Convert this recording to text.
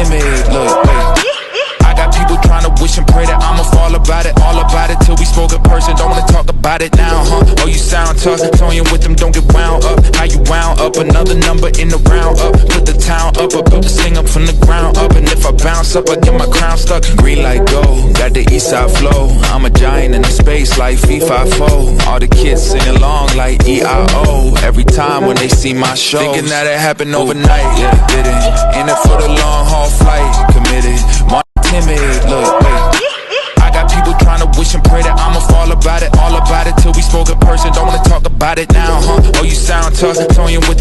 timid. Look, wait. I got people trying to wish and pray that I'ma fall about it, all about it till we spoke in person. Don't wanna talk about it now, huh? Oh, you sound tough, toying with them, don't get wound up. How you wound up? Another number in the round up. Put the town up, I built this thing up from the ground up. And if I bounce up, I get my crown stuck. Green light go, got the east side flow. I'm a giant in the space like FIFA4. All the kids sing along like EIO. Every time when they see my show, thinking that it happened overnight, yeah, didn't. In it for the long haul flight, committed. Timid, look, wait. I got people trying to wish and pray that I'ma fall about it, all about it till we spoke in person. Don't wanna talk about it now, huh? Oh, you sound tough, toying with